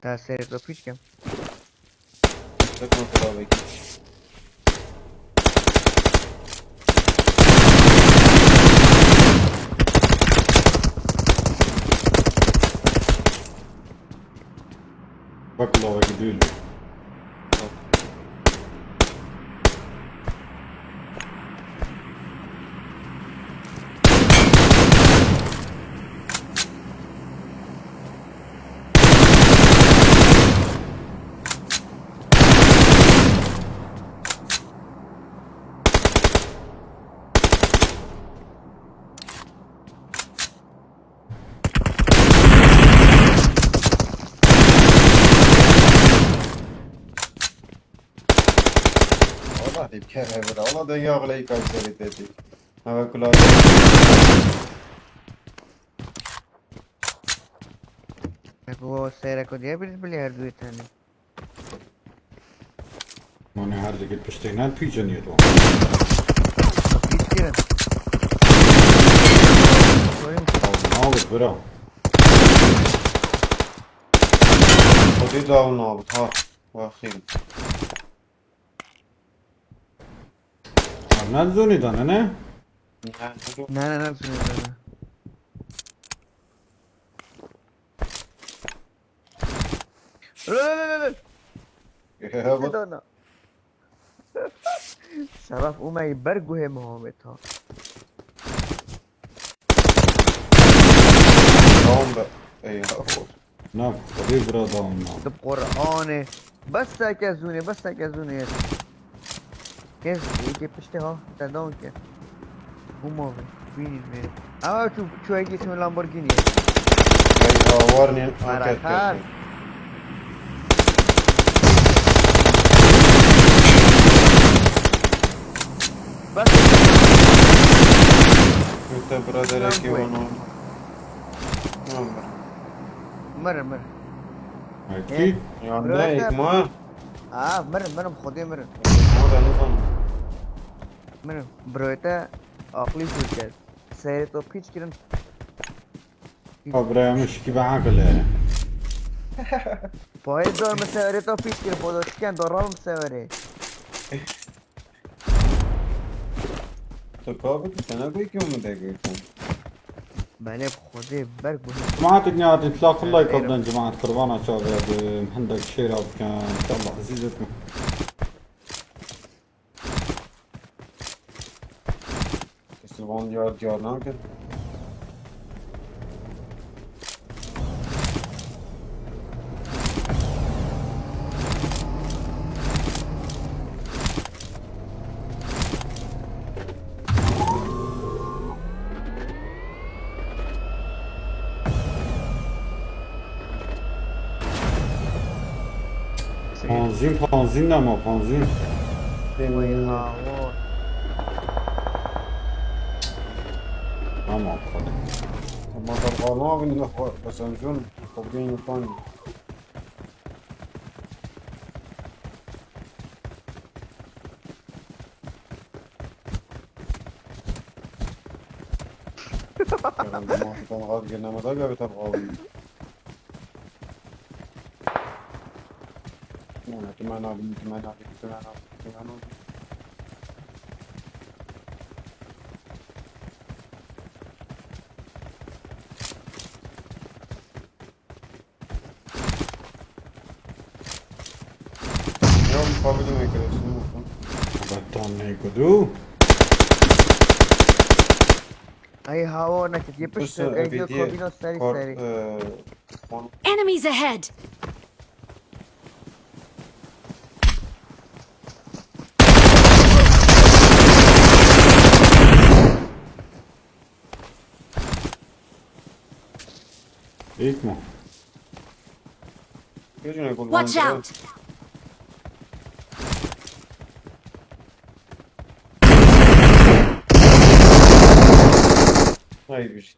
تاثیر تو پیش کم. بکن خدا بگی. بك الله يقدر. والله بكره بدا والله ده يغلي كايسري تدي. هذا كله. वो सैरा को दिया बिल्कुल यार दुई थाने. Man är herregud på stenen pigen ju då. Piş kiran. Sorry. Aldık bra. خدي داون نابط ها واخير. Nadzoni da ne? Na sunuyorum. يا بط. Dona. Saraf uma يبرقوا هي مهمتها. داون بقى. ايه هو. Na, خدي bra da ona. طب قرآنه بس كازوني بس كازوني كيف يجي بشتها تدون كيف هم فين فين شو هيك اسمه لامبورجيني ايه ورني مراكان بس انت برادر كي وانا. مر Akid. يا نايك ما. مر خدي مر هذا نظام. مر برويتا عقلي شو كده سير تو بيتش كده Bra مش كي بعقل يعني. پای دار مسافره تا پیش گیر خدا چکن دارم مسافره تو كابك انا اقول لك يوم دقيقة. بله خدا برگ بود جماعة النيات انطلاق الله يقبلن جماعة قربانة شباب عندك شيرة كان ان شاء الله عزيزتنا. تسلمون يا رجال ناقد. Panzin ne ma panzin. وای هوا Tamam خدا. ما طلقنا من الاخوة بس انجون قبلين الثاني. ما كان غاد قلنا ما تلقى بتبغى. انا كمان يوم قبل ما يكرسون. Battan ne kudu. ای هوا نکرد یه پشت ایدیو کابینو سری سری Enemies ahead! İlk mi? Watch out! هاي بيش